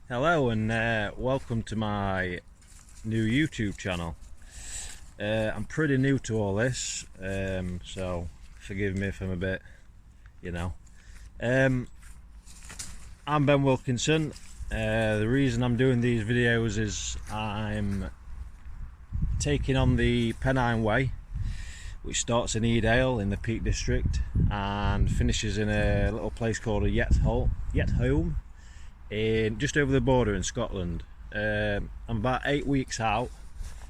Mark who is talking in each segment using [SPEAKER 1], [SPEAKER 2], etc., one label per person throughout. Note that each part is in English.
[SPEAKER 1] Hello and welcome to my new YouTube channel. I'm pretty new to all this, so forgive me if I'm a bit, you know. I'm Ben Wilkinson. The reason I'm doing these videos is I'm taking on the Pennine Way, which starts in Edale in the Peak District and finishes in a little place called Yetholme, in just over the border in Scotland. I'm about 8 weeks out,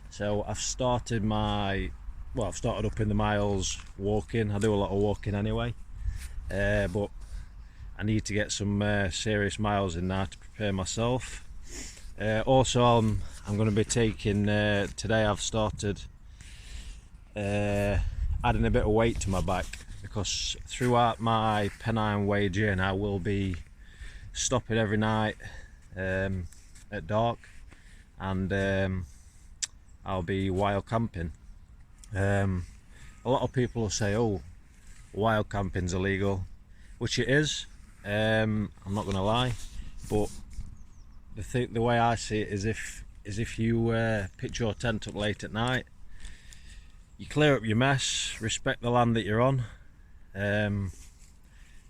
[SPEAKER 1] so I've started up in the miles walking. I do a lot of walking anyway, but I need to get some serious miles in now to prepare myself. Also, I'm going to be taking today I've started adding a bit of weight to my back, because throughout my Pennine Way journey I will be stopping every night at dark, and I'll be wild camping. A lot of people will say, oh, wild camping's illegal, which it is. I'm not gonna lie, but the way I see it is if you pitch your tent up late at night, you clear up your mess, respect the land that you're on,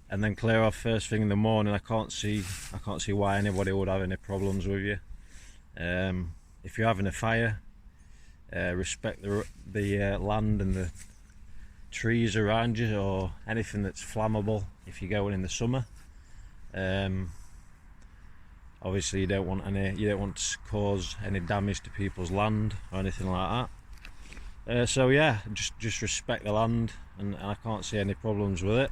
[SPEAKER 1] and then clear off first thing in the morning. I can't see why anybody would have any problems with you. If you're having a fire, respect the land and the trees around you, or anything that's flammable if you're going in the summer. Obviously you don't want to cause any damage to people's land or anything like that. So yeah, just respect the land, and I can't see any problems with it.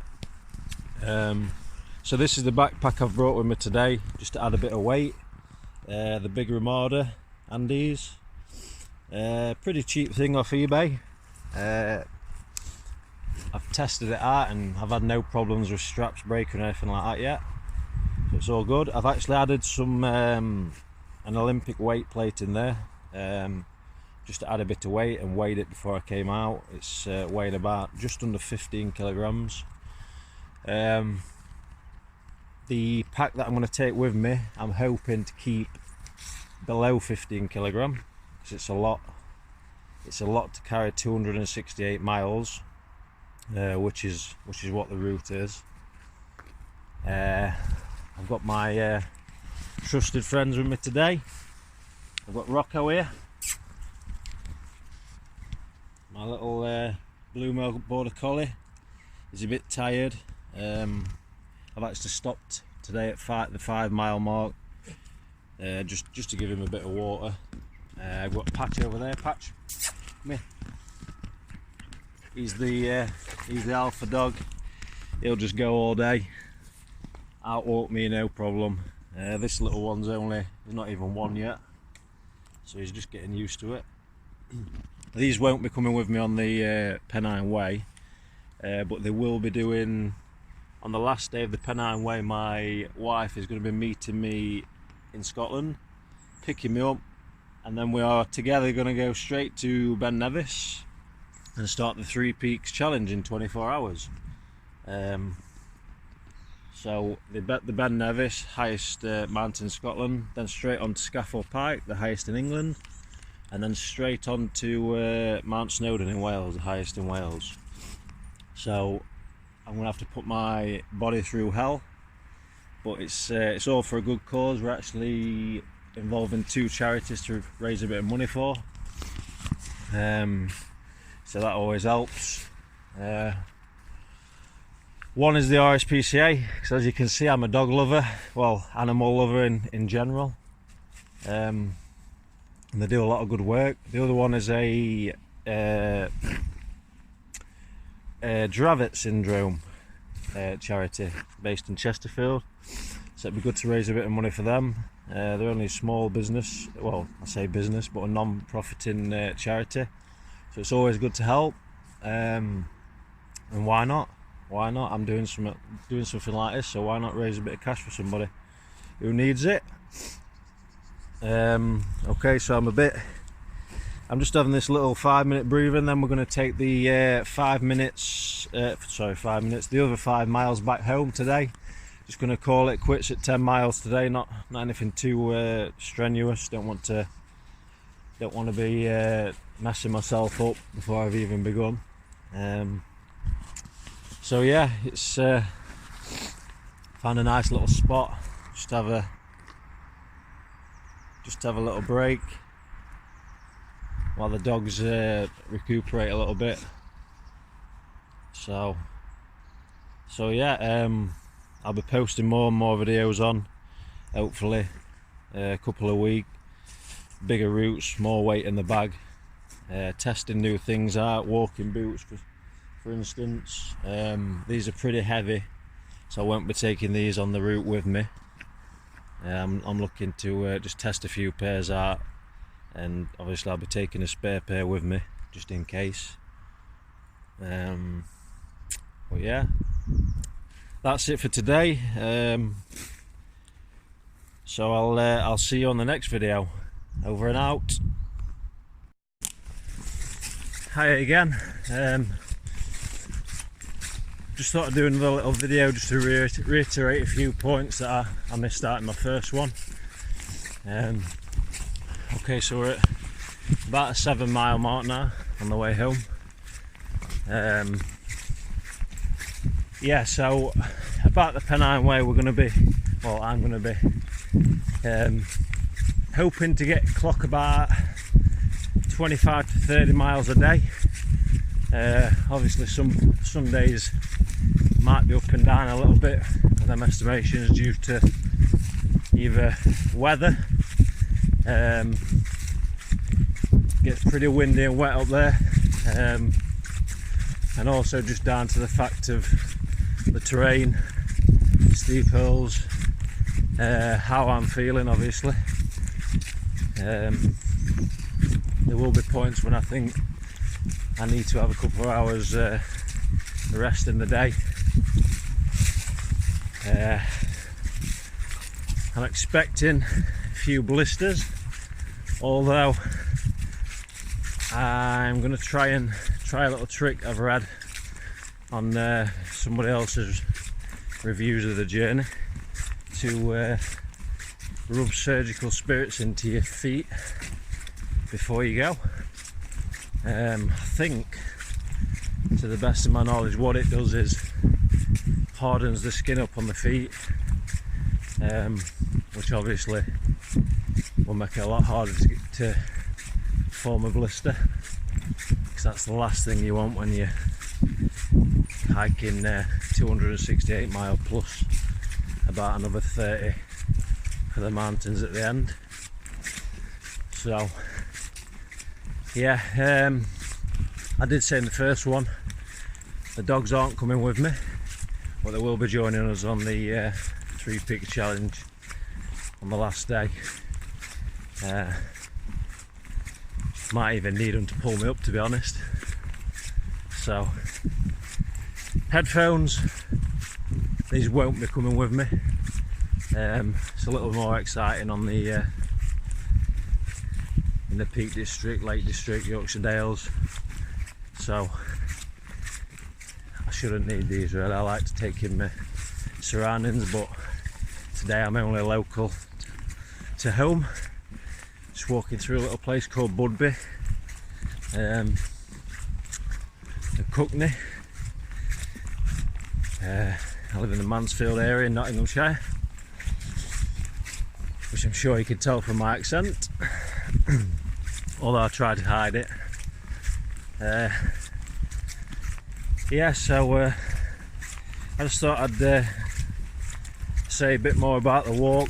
[SPEAKER 1] So this is the backpack I've brought with me today, just to add a bit of weight. The big Ramada Andes, pretty cheap thing off eBay. I've tested it out and I've had no problems with straps breaking or anything like that yet, so it's all good. I've actually added some an Olympic weight plate in there, just to add a bit of weight, and weighed it before I came out. It's weighed about just under 15 kilograms. The pack that I'm going to take with me, I'm hoping to keep below 15 kilogram, because it's a lot to carry 268 miles, which is what the route is. I've got my trusted friends with me today. I've got Rocco here, my little blue border collie. He's a bit tired. I've actually stopped today at the 5 mile mark, just to give him a bit of water. I've got Patch over there. Patch, come here. He's the alpha dog. He'll just go all day, outwalk me no problem. This little one's he's not even one yet, so he's just getting used to it. These won't be coming with me on the Pennine Way, but they will be doing on the last day of the Pennine Way. My wife is going to be meeting me in Scotland, picking me up, and then we are together going to go straight to Ben Nevis and start the 3 Peaks challenge in 24 hours. So the Ben Nevis, highest mountain in Scotland, then straight on to Scafell Pike, the highest in England, and then straight on to Mount Snowdon in Wales, the highest in Wales. So I'm going to have to put my body through hell, but it's all for a good cause. We're actually involving 2 charities to raise a bit of money for, so that always helps. One is the RSPCA, because as you can see I'm a dog lover, well, animal lover in general, and they do a lot of good work. The other one is a Dravet syndrome charity based in Chesterfield, so it'd be good to raise a bit of money for them. They're only a small business, well, I say business, but a non-profiting charity, so it's always good to help. And why not? I'm doing something like this, so why not raise a bit of cash for somebody who needs it? Okay, so I'm just having this little 5-minute breathing, then we're going to take the 5 minutes, the other 5 miles back home today, just going to call it quits at 10 miles today. Not anything too strenuous. Don't want to be messing myself up before I've even begun. So yeah, it's found a nice little spot. Just have a little break while the dogs recuperate a little bit. So yeah, I'll be posting more and more videos on, hopefully a couple a week, bigger routes, more weight in the bag, testing new things out, walking boots for instance. These are pretty heavy, so I won't be taking these on the route with me. I'm looking to just test a few pairs out, and obviously I'll be taking a spare pair with me just in case. But yeah, that's it for today. So I'll see you on the next video. Over and out. Hi again. Just thought I'd do another little video just to reiterate a few points that I missed out in my first one. Okay, so we're at about a 7 mile mark now on the way home. Yeah, so about the Pennine way I'm going to be hoping to clock about 25 to 30 miles a day. Obviously some days might be up and down a little bit with them estimations due to either weather, gets pretty windy and wet up there, and also just down to the fact of the terrain, steep hills, how I'm feeling obviously. There will be points when I think I need to have a couple of hours rest in the day. I'm expecting a few blisters, although I'm going to try a little trick I've read on somebody else's reviews of the journey, to rub surgical spirits into your feet before you go. I think, to the best of my knowledge, what it does is hardens the skin up on the feet, which obviously will make it a lot harder to form a blister, because that's the last thing you want when you're hiking 268 mile plus about another 30 for the mountains at the end. So yeah, I did say in the first one the dogs aren't coming with me, but they will be joining us on the 3 peak challenge on the last day. Might even need them to pull me up, to be honest. So headphones, these won't be coming with me. It's a little more exciting on the in the Peak District, Lake District, Yorkshire Dales, so I shouldn't need these really. I like to take in my surroundings, but today I'm only local to home. Just walking through a little place called Budby, in Cockney. I live in the Mansfield area in Nottinghamshire, which I'm sure you can tell from my accent, although I try to hide it. Yeah, so I just thought I'd say a bit more about the walk.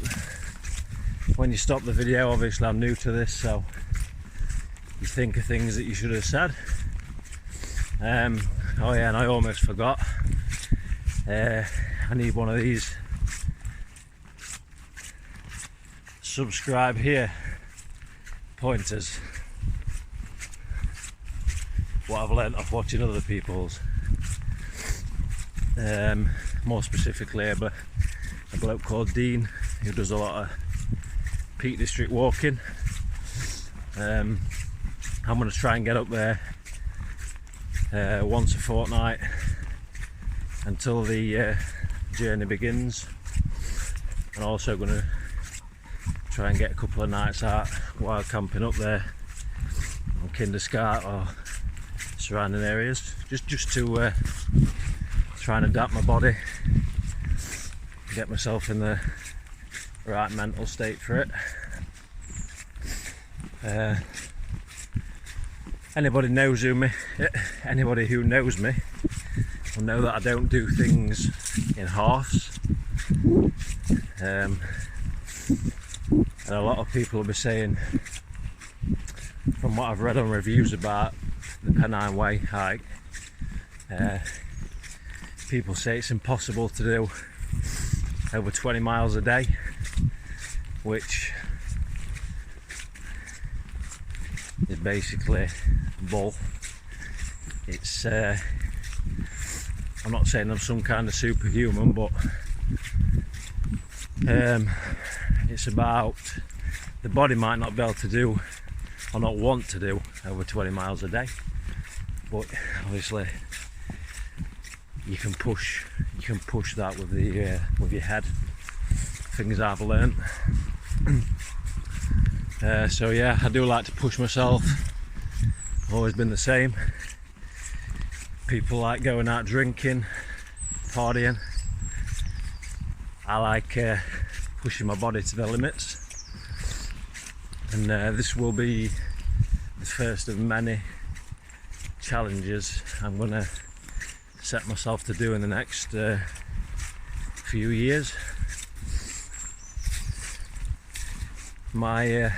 [SPEAKER 1] When you stop the video, obviously I'm new to this, so you think of things that you should have said. Oh yeah, and I almost forgot. I need one of these subscribe here pointers. What I've learnt off watching other people's. More specifically a bloke called Dean, who does a lot of Peak District walking. I'm going to try and get up there once a fortnight until the journey begins. And also going to try and get a couple of nights out while camping up there on Kinderscart or surrounding areas, just to try and adapt my body, get myself in the right mental state for it. Anybody who knows me will know that I don't do things in halves. And a lot of people will be saying, from what I've read on reviews about the Pennine Way hike, people say it's impossible to do over 20 miles a day, which is basically bull. It's I'm not saying I'm some kind of superhuman, but it's about the body might not be able to do or not want to do over 20 miles a day, but obviously you can push that with your head, things I've learnt. So yeah, I do like to push myself. I've always been the same. People like going out drinking, partying. I like pushing my body to the limits, and this will be the first of many challenges I'm going to set myself to do in the next few years. My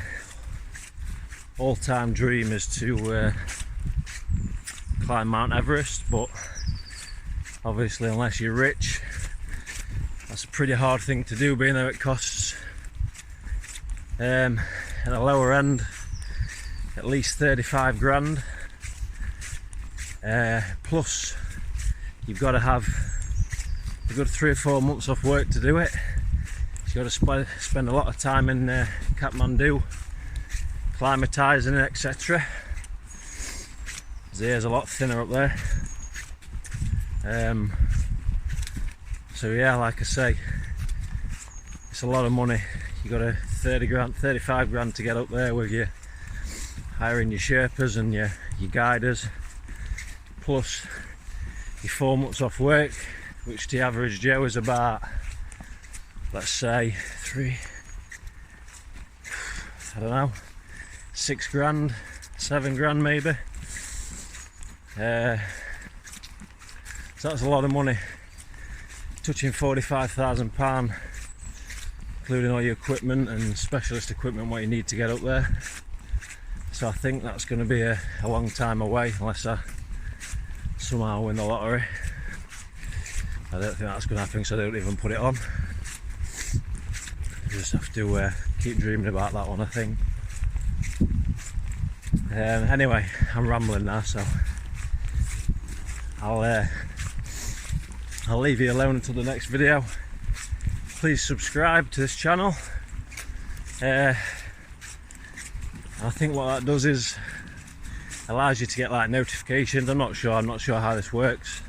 [SPEAKER 1] all-time dream is to climb Mount Everest, but obviously unless you're rich, that's a pretty hard thing to do, being though it costs at the lower end at least 35 grand, plus you've got to have a good 3 or 4 months off work to do it. You've got to spend a lot of time in Kathmandu, climatising, etc. The air's a lot thinner up there. So yeah, like I say, it's a lot of money. You got a 30 grand, 35 grand to get up there with you hiring your Sherpas and your guiders, plus your 4 months off work, which the average Joe is about, let's say, 6 grand, 7 grand maybe. So that's a lot of money, touching £45,000, including all your equipment and specialist equipment what you need to get up there. So I think that's going to be a long time away unless I somehow win the lottery. I don't think that's going to happen, so I don't even put it on. You just have to keep dreaming about that one, I think. Anyway, I'm rambling now, so I'll leave you alone until the next video. Please subscribe to this channel. I think what that does is allows you to get like notifications. I'm not sure how this works.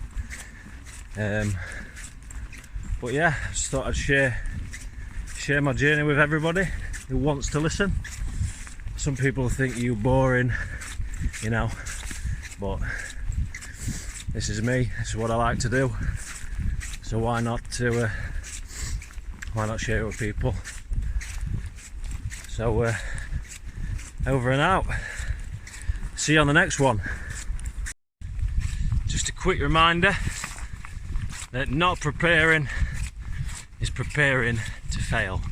[SPEAKER 1] But yeah, I just thought I'd share my journey with everybody who wants to listen. Some people think you boring, you know, but this is me. This is what I like to do. So why not share it with people? So over and out. See you on the next one. Just a quick reminder that not preparing is preparing to fail.